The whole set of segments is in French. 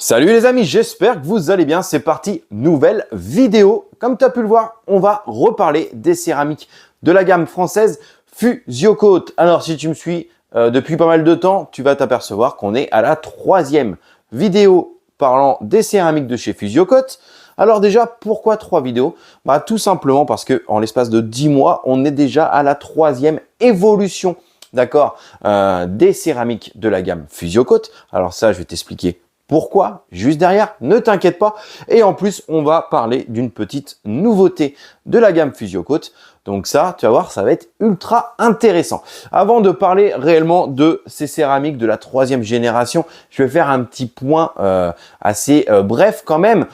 Salut les amis, j'espère que vous allez bien. C'est parti, nouvelle vidéo. Comme tu as pu le voir, on va reparler des céramiques de la gamme française Fusiocoat. Alors si tu me suis depuis pas mal de temps, tu vas t'apercevoir qu'on est à la troisième vidéo parlant des céramiques de chez Fusiocoat. Alors déjà, pourquoi 3 vidéos? Tout simplement parce que en l'espace de 10 mois, on est déjà à la troisième évolution, d'accord, des céramiques de la gamme Fusiocoat. Alors ça, je vais t'expliquer pourquoi juste derrière, ne t'inquiète pas. Et en plus, on va parler d'une petite nouveauté de la gamme Fusiocoat. Donc ça, tu vas voir, ça va être ultra intéressant. Avant de parler réellement de ces céramiques de la troisième génération, je vais faire un petit point assez bref quand même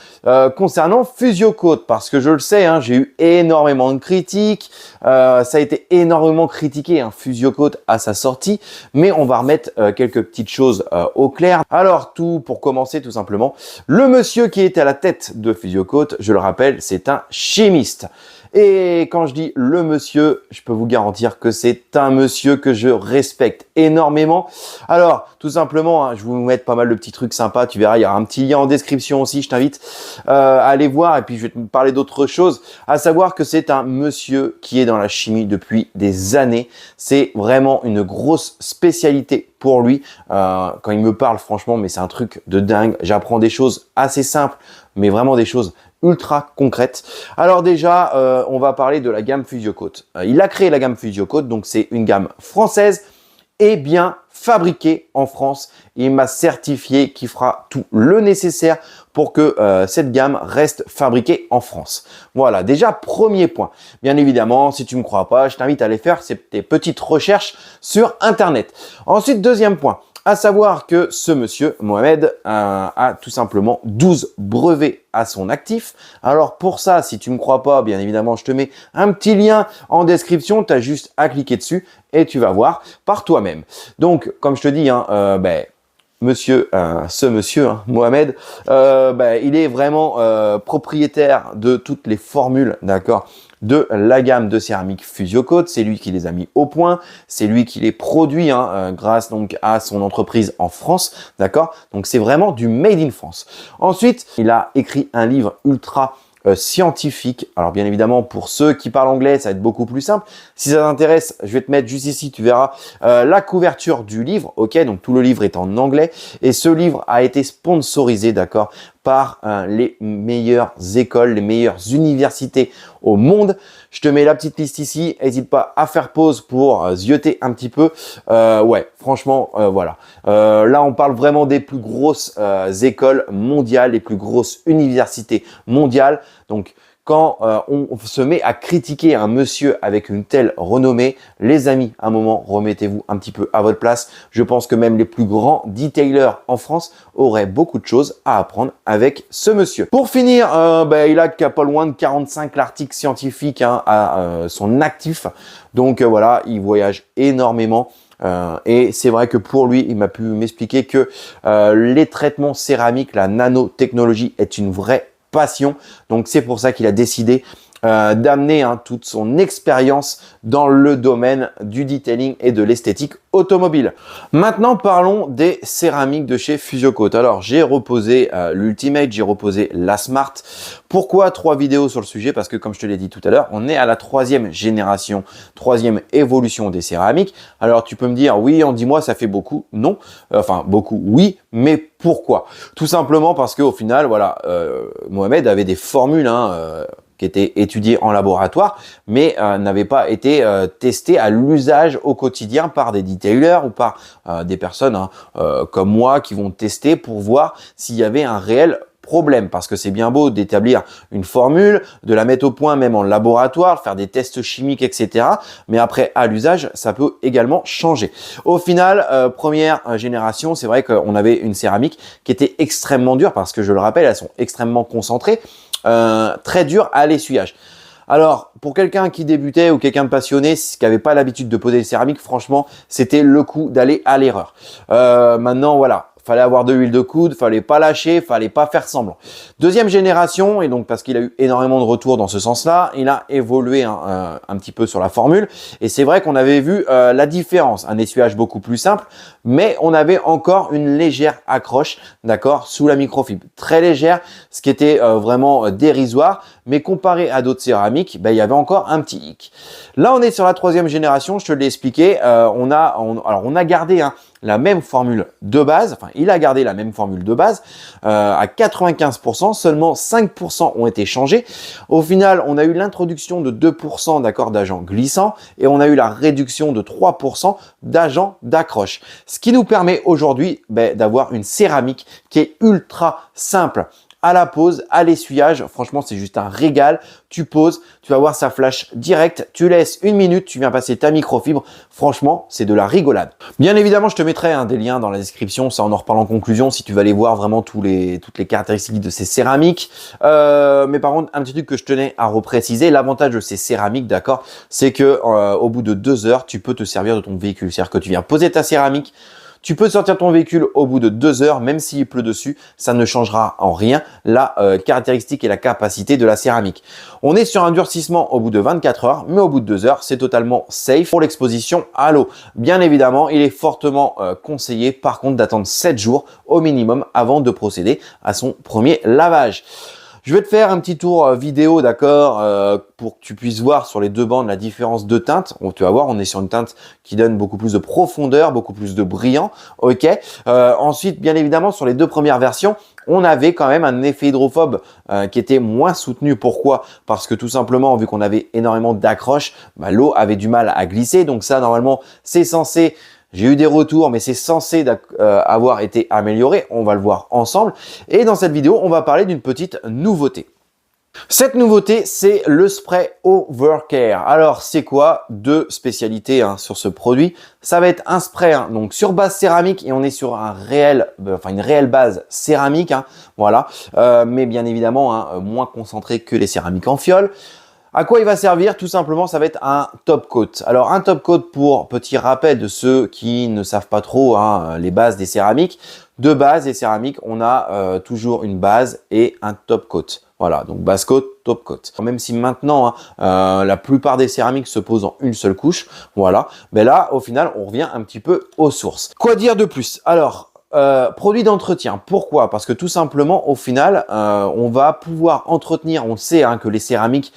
concernant Fusiocoat. Parce que je le sais, hein, j'ai eu énormément de critiques. Ça a été énormément critiqué, hein, Fusiocoat à sa sortie. Mais on va remettre quelques petites choses au clair. Alors, pour commencer tout simplement, le monsieur qui était à la tête de Fusiocoat, je le rappelle, c'est un chimiste. Et quand je dis le monsieur, je peux vous garantir que c'est un monsieur que je respecte énormément. Alors, tout simplement, hein, je vais vous mettre pas mal de petits trucs sympas. Tu verras, il y aura un petit lien en description aussi. Je t'invite à aller voir. Et puis, je vais te parler d'autres choses. À savoir que c'est un monsieur qui est dans la chimie depuis des années. C'est vraiment une grosse spécialité pour lui. Quand il me parle, franchement, mais c'est un truc de dingue. J'apprends des choses assez simples, mais vraiment des choses ultra concrète. Alors déjà, on va parler de la gamme Fusiocoat. Il a créé la gamme Fusiocoat, donc c'est une gamme française et bien fabriquée en France. Il m'a certifié qu'il fera tout le nécessaire pour que cette gamme reste fabriquée en France. Voilà, déjà premier point. Bien évidemment, si tu ne me crois pas, je t'invite à aller faire tes petites recherches sur Internet. Ensuite, deuxième point. À savoir que ce monsieur, Mohamed, a tout simplement 12 brevets à son actif. Alors pour ça, si tu ne me crois pas, bien évidemment, je te mets un petit lien en description. Tu as juste à cliquer dessus et tu vas voir par toi-même. Donc, comme je te dis, hein, ce monsieur, hein, Mohamed, il est vraiment propriétaire de toutes les formules, d'accord, de la gamme de céramique Fusiocoat. C'est lui qui les a mis au point, c'est lui qui les produit grâce donc à son entreprise en France, d'accord. Donc c'est vraiment du made in France. Ensuite, il a écrit un livre ultra scientifique. Alors bien évidemment, pour ceux qui parlent anglais, ça va être beaucoup plus simple. Si ça t'intéresse, je vais te mettre juste ici, tu verras la couverture du livre. Ok, donc tout le livre est en anglais et ce livre a été sponsorisé, d'accord, par les meilleures écoles, les meilleures universités au monde. Je te mets la petite liste ici. N'hésite pas à faire pause pour zioter un petit peu. Ouais, franchement, voilà. Là, on parle vraiment des plus grosses écoles mondiales, les plus grosses universités mondiales. Donc, quand on se met à critiquer un monsieur avec une telle renommée, les amis, à un moment, remettez-vous un petit peu à votre place. Je pense que même les plus grands detailers en France auraient beaucoup de choses à apprendre avec ce monsieur. Pour finir, il a pas loin de 45 articles scientifiques à son actif. Donc voilà, il voyage énormément. Et c'est vrai que pour lui, il m'a pu m'expliquer que les traitements céramiques, la nanotechnologie est une vraie passion. Donc c'est pour ça qu'il a décidé d'amener toute son expérience dans le domaine du detailing et de l'esthétique automobile. Maintenant, parlons des céramiques de chez Fusiocoat. Alors, j'ai reposé l'Ultimate, j'ai reposé la Smart. Pourquoi 3 vidéos sur le sujet? Parce que, comme je te l'ai dit tout à l'heure, on est à la troisième génération, troisième évolution des céramiques. Alors, tu peux me dire, oui, en 10 mois, ça fait beaucoup. Non. Enfin, beaucoup, oui, mais pourquoi? Tout simplement parce qu'au final, voilà, Mohamed avait des formules, qui étaient étudiées en laboratoire, mais n'avaient pas été testées à l'usage au quotidien par des detailers ou par des personnes comme moi qui vont tester pour voir s'il y avait un réel problème. Parce que c'est bien beau d'établir une formule, de la mettre au point même en laboratoire, faire des tests chimiques, etc. Mais après, à l'usage, ça peut également changer. Au final, première génération, c'est vrai qu'on avait une céramique qui était extrêmement dure parce que, je le rappelle, elles sont extrêmement concentrées. Très dur à l'essuyage. Alors, pour quelqu'un qui débutait ou quelqu'un de passionné, qui n'avait pas l'habitude de poser les céramiques, franchement, c'était le coup d'aller à l'erreur. Maintenant, voilà, fallait avoir de l'huile de coude, fallait pas lâcher, fallait pas faire semblant. Deuxième génération, et donc parce qu'il a eu énormément de retours dans ce sens-là, il a évolué un petit peu sur la formule. Et c'est vrai qu'on avait vu la différence, un essuyage beaucoup plus simple, mais on avait encore une légère accroche, d'accord, sous la microfibre. Très légère, ce qui était vraiment dérisoire, mais comparé à d'autres céramiques, il y avait encore un petit hic. Là, on est sur la troisième génération, je te l'ai expliqué. On a gardé la même formule de base, enfin, il a gardé la même formule de base à 95%, seulement 5% ont été changés. Au final, on a eu l'introduction de 2% d'agents glissants et on a eu la réduction de 3% d'agents d'accroche. Ce qui nous permet aujourd'hui d'avoir une céramique qui est ultra simple à la pose, à l'essuyage. Franchement, c'est juste un régal. Tu poses, tu vas voir, ça flash direct. Tu laisses 1 minute, tu viens passer ta microfibre. Franchement, c'est de la rigolade. Bien évidemment, je te mettrai des liens dans la description. Ça, on en reparle en conclusion si tu veux aller voir vraiment toutes les caractéristiques de ces céramiques. Mais par contre, un petit truc que je tenais à repréciser, l'avantage de ces céramiques, d'accord, c'est que au bout de 2 heures, tu peux te servir de ton véhicule. C'est-à-dire que tu viens poser ta céramique. Tu peux sortir ton véhicule au bout de 2 heures, même s'il pleut dessus, ça ne changera en rien la caractéristique et la capacité de la céramique. On est sur un durcissement au bout de 24 heures, mais au bout de 2 heures, c'est totalement safe pour l'exposition à l'eau. Bien évidemment, il est fortement conseillé par contre d'attendre 7 jours au minimum avant de procéder à son premier lavage. Je vais te faire un petit tour vidéo, d'accord, pour que tu puisses voir sur les deux bandes la différence de teinte. Tu vas voir, on est sur une teinte qui donne beaucoup plus de profondeur, beaucoup plus de brillant, ok. Ensuite, bien évidemment, sur les deux premières versions, on avait quand même un effet hydrophobe qui était moins soutenu. Pourquoi? Parce que tout simplement, vu qu'on avait énormément d'accroches, l'eau avait du mal à glisser. Donc ça, normalement, c'est censé... J'ai eu des retours, mais c'est censé avoir été amélioré. On va le voir ensemble. Et dans cette vidéo, on va parler d'une petite nouveauté. Cette nouveauté, c'est le spray Overcare. Alors, c'est quoi? Deux spécialités sur ce produit. Ça va être un spray donc sur base céramique et on est sur une réelle base céramique. Voilà, mais bien évidemment moins concentré que les céramiques en fiole. À quoi il va servir? Tout simplement, ça va être un top coat. Alors, un top coat, pour petit rappel de ceux qui ne savent pas trop les bases des céramiques. De base, des céramiques, on a toujours une base et un top coat. Voilà, donc base coat, top coat. Même si maintenant, la plupart des céramiques se posent en une seule couche, voilà. Mais là, au final, on revient un petit peu aux sources. Quoi dire de plus? Alors, produit d'entretien. Pourquoi? Parce que tout simplement, au final, on va pouvoir entretenir. On sait que les céramiques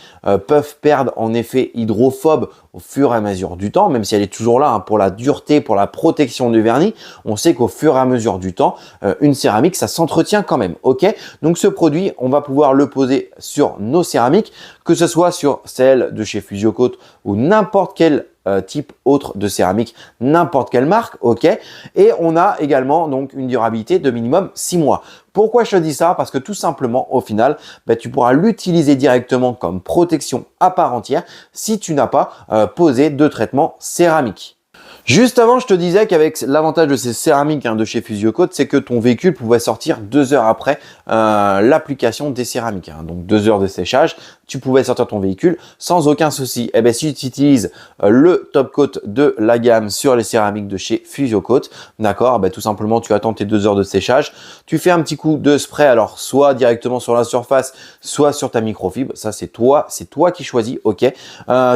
peuvent perdre en effet hydrophobe au fur et à mesure du temps, même si elle est toujours là pour la dureté, pour la protection du vernis. On sait qu'au fur et à mesure du temps, une céramique, ça s'entretient quand même. Ok? Donc ce produit, on va pouvoir le poser sur nos céramiques, que ce soit sur celle de chez Fusiocoat ou n'importe quel type autre de céramique, n'importe quelle marque, ok. Et on a également donc une durabilité de minimum 6 mois. Pourquoi je te dis ça? Parce que tout simplement, au final, tu pourras l'utiliser directement comme protection à part entière si tu n'as pas posé de traitement céramique. Juste avant, je te disais qu'avec l'avantage de ces céramiques de chez Fusiocoat, c'est que ton véhicule pouvait sortir 2 heures après l'application des céramiques. Donc 2 heures de séchage, tu pouvais sortir ton véhicule sans aucun souci. Et bien, si tu utilises le top coat de la gamme sur les céramiques de chez Fusiocoat, d'accord, tout simplement, tu attends tes 2 heures de séchage, tu fais un petit coup de spray, alors soit directement sur la surface, soit sur ta microfibre. Ça, c'est toi qui choisis, ok.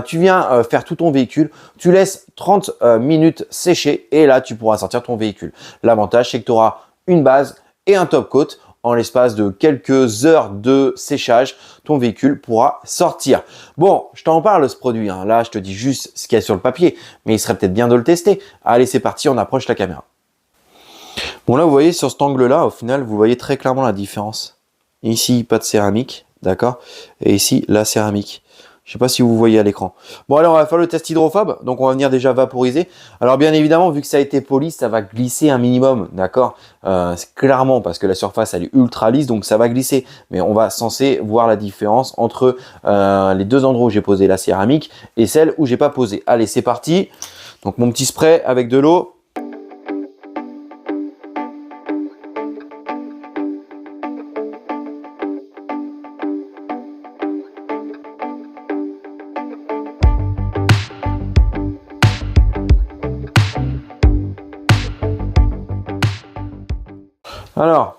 Tu viens faire tout ton véhicule, tu laisses 30 minutes sécher et là, tu pourras sortir ton véhicule. L'avantage, c'est que tu auras une base et un top coat. En l'espace de quelques heures de séchage, ton véhicule pourra sortir. Bon, je t'en parle de ce produit. Là, je te dis juste ce qu'il y a sur le papier, mais il serait peut-être bien de le tester. Allez, c'est parti, on approche la caméra. Bon, là, vous voyez, sur cet angle-là, au final, vous voyez très clairement la différence. Ici, pas de céramique, d'accord? Et ici, la céramique. Je sais pas si vous voyez à l'écran. Bon, alors on va faire le test hydrophobe. Donc on va venir déjà vaporiser. Alors bien évidemment, vu que ça a été poli, ça va glisser un minimum, d'accord. C'est clairement parce que la surface elle est ultra lisse, donc ça va glisser. Mais on va censé voir la différence entre les deux endroits où j'ai posé la céramique et celle où j'ai pas posé. Allez, c'est parti. Donc mon petit spray avec de l'eau. Alors,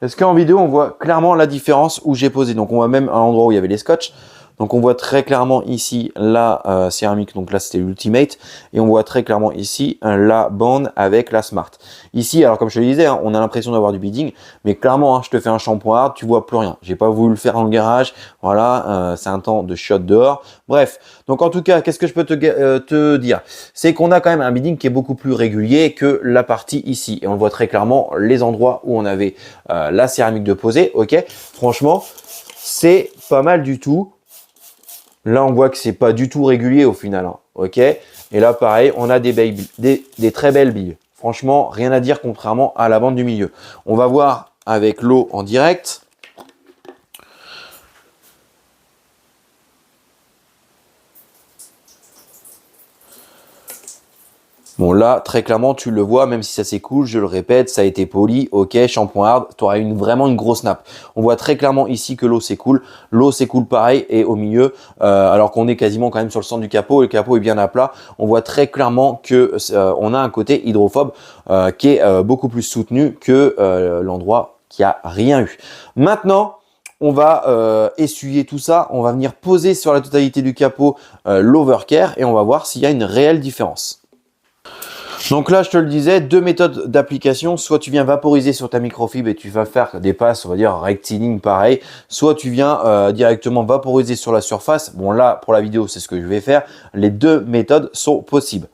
est-ce qu'en vidéo, on voit clairement la différence où j'ai posé? Donc, on voit même à l'endroit où il y avait les scotch. Donc, on voit très clairement ici la céramique. Donc là, c'était l'Ultimate. Et on voit très clairement ici la bande avec la Smart. Ici, alors comme je te le disais, hein, on a l'impression d'avoir du beading. Mais clairement, hein, je te fais un shampoing hard, tu vois plus rien. J'ai pas voulu le faire dans le garage. Voilà, c'est un temps de shot dehors. Bref, donc en tout cas, qu'est-ce que je peux te dire? C'est qu'on a quand même un beading qui est beaucoup plus régulier que la partie ici. Et on le voit très clairement, les endroits où on avait la céramique de poser. Ok, franchement, c'est pas mal du tout. Là, on voit que c'est pas du tout régulier au final. Hein, ok. Et là, pareil, on a des très belles billes. Franchement, rien à dire contrairement à la bande du milieu. On va voir avec l'eau en direct. Bon là, très clairement, tu le vois, même si ça s'écoule, je le répète, ça a été poli, ok, shampoing hard, tu auras vraiment une grosse nappe. On voit très clairement ici que l'eau s'écoule pareil et au milieu, alors qu'on est quasiment quand même sur le centre du capot, et le capot est bien à plat, on voit très clairement que on a un côté hydrophobe qui est beaucoup plus soutenu que l'endroit qui a rien eu. Maintenant, on va essuyer tout ça, on va venir poser sur la totalité du capot l'overcare et on va voir s'il y a une réelle différence. Donc là, je te le disais, deux méthodes d'application. Soit tu viens vaporiser sur ta microfibre et tu vas faire des passes, on va dire rectiligne pareil. Soit tu viens directement vaporiser sur la surface. Bon là, pour la vidéo, c'est ce que je vais faire. Les deux méthodes sont possibles.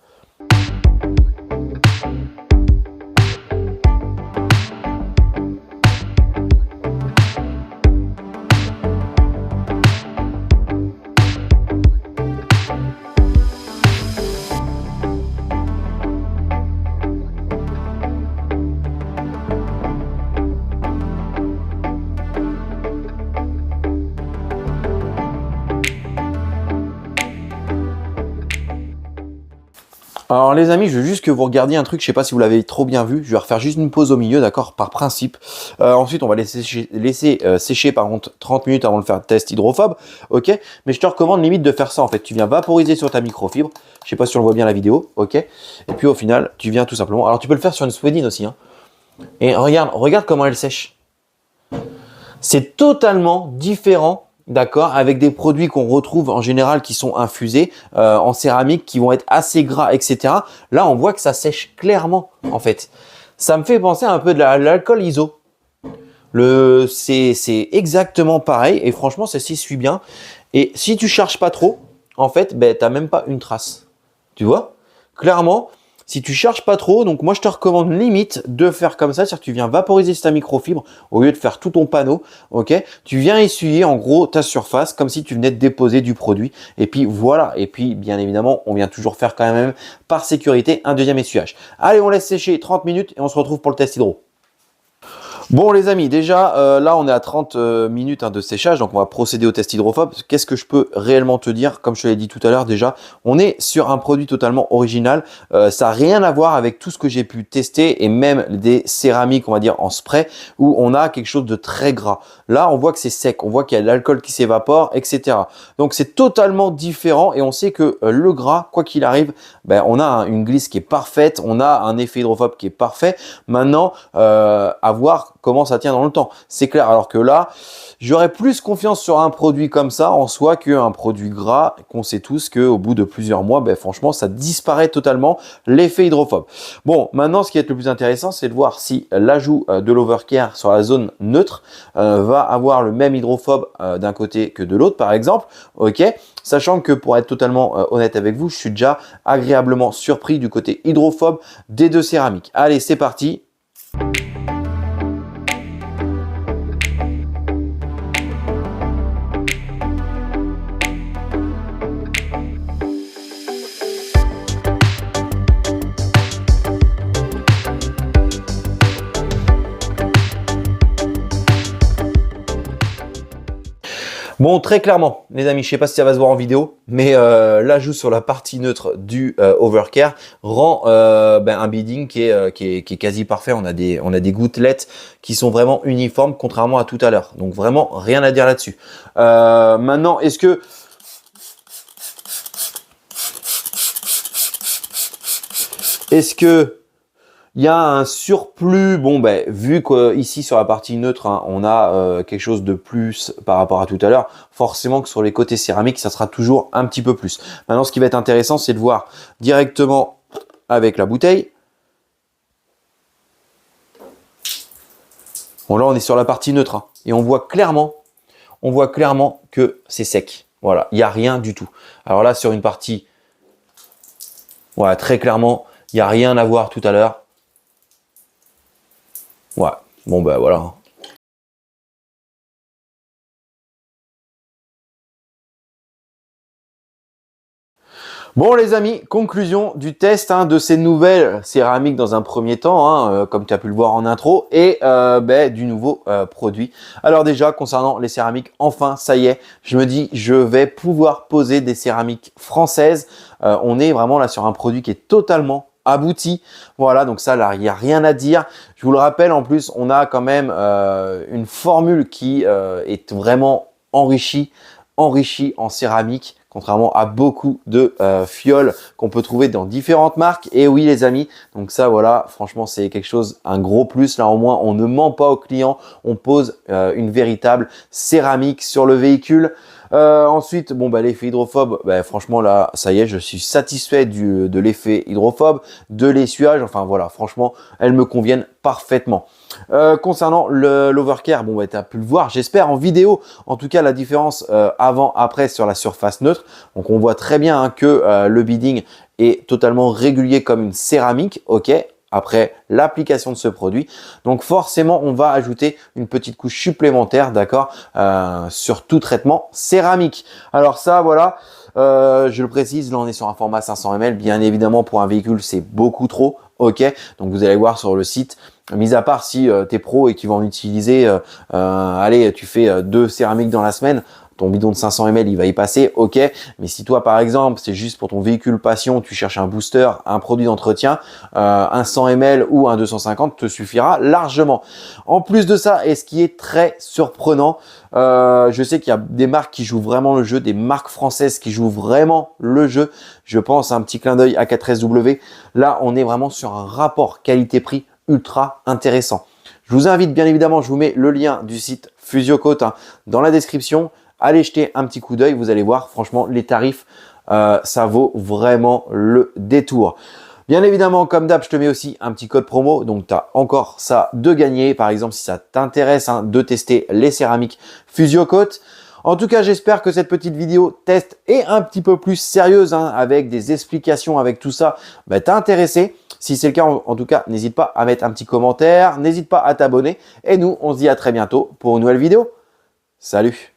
Alors les amis, je veux juste que vous regardiez un truc, je sais pas si vous l'avez trop bien vu, je vais refaire juste une pause au milieu, d'accord, par principe. Ensuite, on va laisser sécher par contre 30 minutes avant de faire le test hydrophobe, ok. Mais je te recommande limite de faire ça en fait. Tu viens vaporiser sur ta microfibre, je sais pas si on le voit bien la vidéo, ok. Et puis au final, tu viens tout simplement, alors tu peux le faire sur une Swedin aussi, hein. Et regarde comment elle sèche. C'est totalement différent. D'accord, avec des produits qu'on retrouve en général qui sont infusés en céramique, qui vont être assez gras, etc. Là, on voit que ça sèche clairement, en fait. Ça me fait penser un peu de l'alcool ISO. C'est exactement pareil et franchement, ça s'essuie bien. Et si tu charges pas trop, en fait, ben, tu n'as même pas une trace. Tu vois? Clairement, si tu charges pas trop, donc moi je te recommande limite de faire comme ça, c'est-à-dire que tu viens vaporiser ta microfibre au lieu de faire tout ton panneau, ok? Tu viens essuyer en gros ta surface comme si tu venais de déposer du produit. Et puis voilà, et puis bien évidemment, on vient toujours faire quand même par sécurité un deuxième essuyage. Allez, on laisse sécher 30 minutes et on se retrouve pour le test hydro. Bon les amis, déjà là on est à 30 minutes de séchage, donc on va procéder au test hydrophobe. Qu'est-ce que je peux réellement te dire? Comme je te l'ai dit tout à l'heure déjà, on est sur un produit totalement original. Ça n'a rien à voir avec tout ce que j'ai pu tester et même des céramiques on va dire en spray où on a quelque chose de très gras. Là on voit que c'est sec, on voit qu'il y a de l'alcool qui s'évapore, etc. Donc c'est totalement différent et on sait que le gras, quoi qu'il arrive, ben, on a une glisse qui est parfaite, on a un effet hydrophobe qui est parfait. Maintenant, à voir comment ça tient dans le temps. C'est clair. Alors que là, j'aurais plus confiance sur un produit comme ça en soi qu'un produit gras qu'on sait tous qu'au bout de plusieurs mois, ben, franchement, ça disparaît totalement l'effet hydrophobe. Bon, maintenant, ce qui est le plus intéressant, c'est de voir si l'ajout de l'overcare sur la zone neutre va avoir le même hydrophobe d'un côté que de l'autre, par exemple. Ok. Sachant que pour être totalement honnête avec vous, je suis déjà agréablement surpris du côté hydrophobe des deux céramiques. Allez, c'est parti. Bon, très clairement, les amis, je sais pas si ça va se voir en vidéo, mais l'ajout sur la partie neutre du overcare rend un beading qui est quasi parfait. On a des gouttelettes qui sont vraiment uniformes, contrairement à tout à l'heure. Donc vraiment, rien à dire là-dessus. Maintenant, est-ce que Il y a un surplus, bon ben vu qu'ici sur la partie neutre, hein, on a quelque chose de plus par rapport à tout à l'heure, forcément que sur les côtés céramiques, ça sera toujours un petit peu plus. Maintenant, ce qui va être intéressant, c'est de voir directement avec la bouteille. Bon là, on est sur la partie neutre, hein, et on voit clairement que c'est sec. Voilà, il n'y a rien du tout. Alors là, sur une partie, voilà, très clairement, il n'y a rien à voir tout à l'heure. Ouais, bon ben voilà. Bon les amis, conclusion du test de ces nouvelles céramiques dans un premier temps, comme tu as pu le voir en intro, et du nouveau produit. Alors déjà, concernant les céramiques, enfin, ça y est, je me dis, je vais pouvoir poser des céramiques françaises. On est vraiment là sur un produit qui est totalement abouti. Voilà, donc ça, là, il n'y a rien à dire. Je vous le rappelle, en plus, on a quand même une formule qui est vraiment enrichie en céramique, contrairement à beaucoup de fioles qu'on peut trouver dans différentes marques. Et oui les amis, donc ça voilà, franchement c'est quelque chose, un gros plus. Là au moins on ne ment pas aux clients, on pose une véritable céramique sur le véhicule. Ensuite, bon l'effet hydrophobe, franchement là, ça y est, je suis satisfait de l'effet hydrophobe, de l'essuage, enfin voilà, franchement, elles me conviennent parfaitement. Concernant l'overcare, bon tu as pu le voir, j'espère en vidéo, en tout cas la différence avant-après sur la surface neutre. Donc on voit très bien que le beading est totalement régulier comme une céramique, ok, après l'application de ce produit. Donc forcément, on va ajouter une petite couche supplémentaire, d'accord, sur tout traitement céramique. Alors ça, voilà, je le précise, là on est sur un format 500 ml. Bien évidemment, pour un véhicule, c'est beaucoup trop, ok. Donc vous allez voir sur le site, mis à part si tu es pro et qu'ils vont en utiliser, allez, tu fais 2 céramiques dans la semaine, ton bidon de 500 ml, il va y passer, ok. Mais si toi, par exemple, c'est juste pour ton véhicule passion, tu cherches un booster, un produit d'entretien, un 100 ml ou un 250 te suffira largement. En plus de ça, et ce qui est très surprenant, je sais qu'il y a des marques qui jouent vraiment le jeu, des marques françaises qui jouent vraiment le jeu. Je pense à un petit clin d'œil à 4SW. Là, on est vraiment sur un rapport qualité-prix ultra intéressant. Je vous invite, bien évidemment, je vous mets le lien du site Fusiocoat dans la description. Allez jeter un petit coup d'œil, vous allez voir, franchement, les tarifs, ça vaut vraiment le détour. Bien évidemment, comme d'hab, je te mets aussi un petit code promo, donc tu as encore ça de gagner. Par exemple, si ça t'intéresse de tester les céramiques Fusiocoat. En tout cas, j'espère que cette petite vidéo test est un petit peu plus sérieuse, avec des explications, avec tout ça, t'a intéressé. Si c'est le cas, en tout cas, n'hésite pas à mettre un petit commentaire, n'hésite pas à t'abonner. Et nous, on se dit à très bientôt pour une nouvelle vidéo. Salut!